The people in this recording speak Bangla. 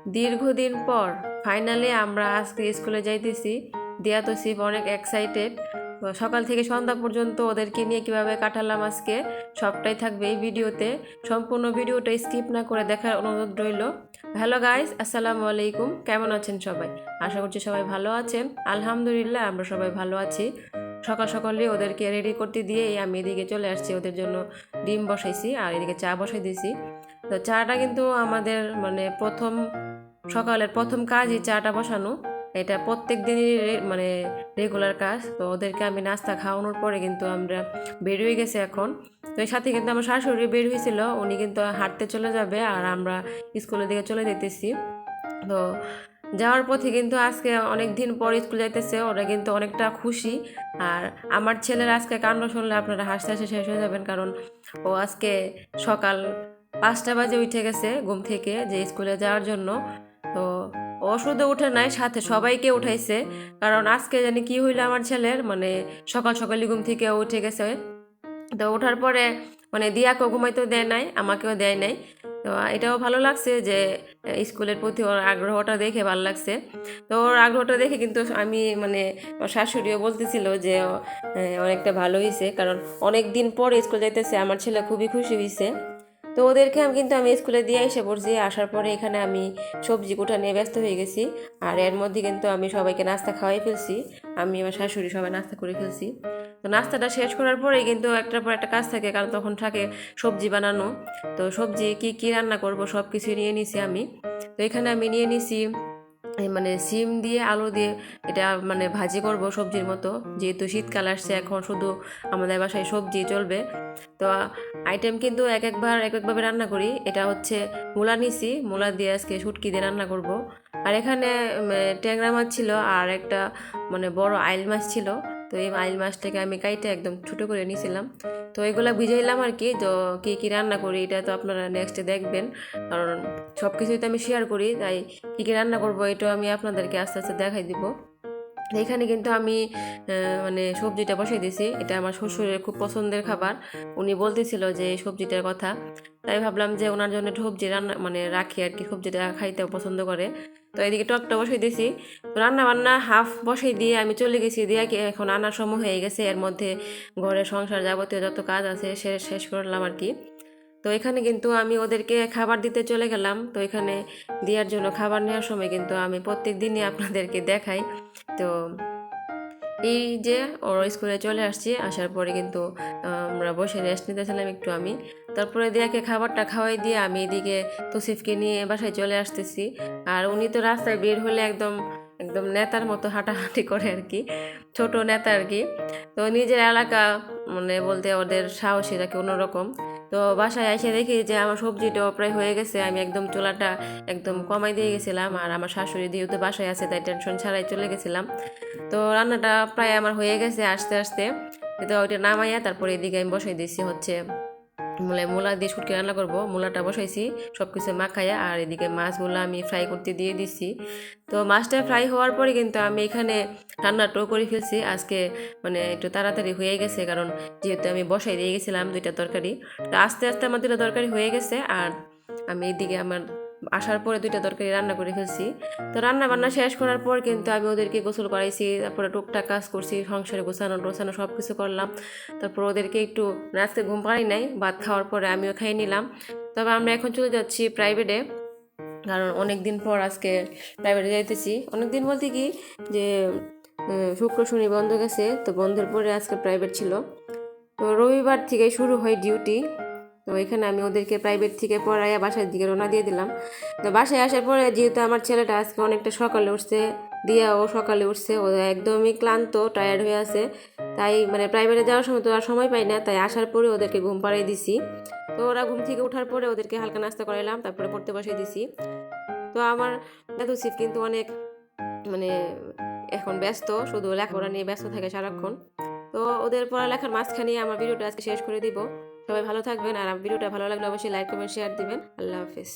দীর্ঘদিন পর ফাইনালি আমরা আজকে স্কুলে যাইতেছি। দিয়া তো সিফ অনেক এক্সাইটেড। সকাল থেকে সন্ধ্যা পর্যন্ত ওদেরকে নিয়ে কিভাবে কাটালাম আজকে সবটাই থাকবে এই ভিডিওতে। সম্পূর্ণ ভিডিওটা স্কিপ না করে দেখার অনুরোধ রইল। হ্যালো গাইস, আসসালামু আলাইকুম। কেমন আছেন সবাই? আশা করছি সবাই ভালো আছেন। আলহামদুলিল্লাহ আমরা সবাই ভালো আছি। সকাল সকালে ওদেরকে রেডি করতে দিয়ে আমি এদিকে চলে আসছি। ওদের জন্য ডিম বসাইছি আর এদিকে চা বসাই দিয়েছি। তো চাটা কিন্তু আমাদের সকালের প্রথম কাজই চাটা বসানো। এটা প্রত্যেক দিনই মানে রেগুলার কাজ। তো ওদেরকে আমি নাস্তা খাওয়ানোর পরে কিন্তু আমরা বের হয়ে গেছি এখন। তো এর সাথে কিন্তু আমার শাশুড়ি বের হয়েছিল, উনি কিন্তু হাঁটতে চলে যাবে আর আমরা স্কুলের দিকে চলে যেতেছি। তো যাওয়ার পথে কিন্তু আজকে অনেক দিন পর স্কুল যাইতেছে, ওরা কিন্তু অনেকটা খুশি। আর আমার ছেলের আজকে কাণ্ড শুনলে আপনারা হাসতে হাসতে শেষ হয়ে যাবেন, কারণ ও আজকে সকাল 5টা বাজে উঠে গেছে ঘুম থেকে যে স্কুলে যাওয়ার জন্য। তো ও শুধু উঠে নাই, সাথে সবাইকে উঠাইছে, কারণ আজকে জানি কি হইলো আমার ছেলের, মানে সকাল সকালই ঘুম থেকে উঠে গেছে। তো ওঠার পরে দিয়াকেও ঘুমাইতেও দেয় নাই, আমাকেও দেয় নাই। তো এটাও ভালো লাগছে যে স্কুলের প্রতি ওর আগ্রহটা দেখে ভালো লাগছে। তো ওর আগ্রহটা দেখে কিন্তু আমি ওর শাশুড়িও বলতেছিল যে অনেকটা ভালো হয়েছে, কারণ অনেক দিন পর স্কুল যাইতেছে, আমার ছেলে খুবই খুশি হয়েছে। তো ওদেরকে আমি স্কুলে দিয়ে এসে পড়ছি। আসার পরে এখানে আমি সবজি কুটা নিয়ে ব্যস্ত হয়ে গেছি। আর এর মধ্যে কিন্তু আমি সবাইকে নাস্তা খাওয়াই ফেলছি। আমি আমার শাশুড়ি সবাই নাস্তা করে ফেলছি। তো নাস্তাটা শেষ করার পরে কিন্তু একটার পর একটা কাজ থাকে, কারণ তখন থাকে সবজি বানানো। তো সবজি কি কি রান্না করব সব কিছু নিয়ে নিছি আমি। তো এখানে আমি নিয়ে নিছি সিম দিয়ে আলু দিয়ে এটা ভাজি করব সবজির মতো, যেহেতু শীতকাল আসছে এখন শুধু আমাদের বাসায় সবজি চলবে। তো আইটেম কিন্তু এক একভাবে রান্না করি। এটা হচ্ছে মূলা নিছি, মূলা দিয়ে আজকে শুটকি দিয়ে রান্না করব। আর এখানে ট্যাংরা মাছ ছিল আর একটা বড় আইল মাছ ছিল। তো এই আইল মাছটাকে আমি কাইটে একদম ছোটো করে নিয়েছিলাম। তো এগুলো ভিজাইলাম আর কি। তো কী কী রান্না করি এটা তো আপনারা নেক্সটে দেখবেন, কারণ সব কিছুই তো আমি শেয়ার করি, তাই কী কী রান্না করবো এটাও আমি আপনাদেরকে আস্তে আস্তে দেখাই দিব। এখানে কিন্তু আমি সবজিটা বসাই দিয়েছি। এটা আমার শ্বশুরের খুব পছন্দের খাবার, উনি বলতেছিল যে এই সবজিটার কথা। তাই ভাবলাম যে ওনার জন্য সবজি রান্না রাখি আর কি, সবজিটা খাইতেও পছন্দ করে। তো এদিকে টকটা বসাই দিয়েছি। তো রান্না বান্না হাফ বসাই দিয়ে আমি চলে গেছি, দিয়ে এখন আনার সময় হয়ে গেছে। এর মধ্যে ঘরের সংসার যাবতীয় যত কাজ আছে শেষ করলাম আর কি। তো এখানে কিন্তু আমি ওদেরকে খাবার দিতে চলে গেলাম। তো এখানে দেওয়ার জন্য খাবার নেওয়ার সময় কিন্তু আমি প্রত্যেক দিনই আপনাদেরকে দেখাই। তো এই যে ওর স্কুলে চলে আসছি, আসার পরে কিন্তু আমরা বসে রেস্ট নিতেছিলাম একটু আমি। তারপরে দিয়াকে খাবারটা খাওয়াই দিয়ে আমি এদিকে তৌসিফকে নিয়ে বাসায় চলে আসতেছি। আর উনি তো রাস্তায় বের হলে একদম একদম নেতার মতো হাঁটাহাঁটি করে আর কি, ছোট নেতা আর কি। তো নিজের এলাকা বলতে ওদের সাহসী থাকে অন্যরকম। তো বাসায় এসে দেখি যে আমার সবজিটাও প্রায় হয়ে গেছে। আমি একদম চুলাটা একদম কমাই দিয়ে গেছিলাম, আর আমার শাশুড়ি যেহেতু বাসায় আছে তাই টেনশন ছাড়াই চলে গেছিলাম। তো রান্নাটা প্রায় আমার হয়ে গেছে আস্তে আস্তে। তো ওইটা নামাইয়া তারপরে এদিকে আমি বসাই দিয়েছি হচ্ছে মূলা দিয়ে শুটকি রান্না করব। মূলাটা বসাইছি সব কিছু মাখাইয়া, আর এদিকে মাছগুলো আমি ফ্রাই করতে দিয়ে দিছি। তো মাছটা ফ্রাই হওয়ার পরে কিন্তু আমি এখানে রান্নাটাও করে ফেলছি আজকে। একটু তাড়াতাড়ি হয়ে গেছে, কারণ যেহেতু আমি বসাই দিয়ে গেছিলাম 2টা তরকারি। তো আস্তে আস্তে আমার 2টা তরকারি হয়ে গেছে, আর আমি এদিকে আমার আসার পরে 2টা তরকারি রান্না করে ফেলছি। তো রান্না বান্না শেষ করার পর কিন্তু আমি ওদেরকে গোসল করাইছি, তারপরে টুকটাক কাজ করছি, সংসারে গোছানো সব কিছু করলাম। তারপর ওদেরকে একটু আজকে ঘুম পাড়াই নাই, ভাত খাওয়ার পরে আমিও খাই নিলাম। তবে আমরা এখন চলে যাচ্ছি প্রাইভেটে, কারণ অনেক দিন পর আজকে প্রাইভেটে যাইতেছি। অনেক দিন বলতে কি যে শুক্র শনি বন্ধ গেছে, তো বন্ধের পরে আজকে প্রাইভেট ছিল। তো রবিবার থেকে শুরু হয় ডিউটি। তো এখানে আমি ওদেরকে প্রাইভেট থেকে পড়াইয়া বাসার দিকে রওনা দিয়ে দিলাম। তো বাসায় আসার পরে যেহেতু আমার ছেলেটা আজকে অনেকটা সকালে উঠছে, দিয়াও সকালে উঠছে, ও একদমই ক্লান্ত টায়ার্ড হয়ে আছে। তাই প্রাইভেটে যাওয়ার সময় তো আর সময় পাই না, তাই আসার পরে ওদেরকে ঘুম পাড়িয়ে দিছি। তো ওরা ঘুম থেকে ওঠার পরে ওদেরকে হালকা নাস্তা করাইলাম, তারপরে পড়তে বসিয়ে দিছি। তো আমার দাদুসিফ কিন্তু অনেক মানে এখন ব্যস্ত, শুধু লেখাপড়া নিয়ে ব্যস্ত থাকে সারাক্ষণ। তো ওদের পড়ালেখার মাঝখানে আমার ভিডিওটা আজকে শেষ করে দিব। সবাই ভালো থাকবেন, আর ভিডিওটা ভালো লাগলে অবশ্যই লাইক কমেন্ট শেয়ার দিবেন। আল্লাহ হাফেজ।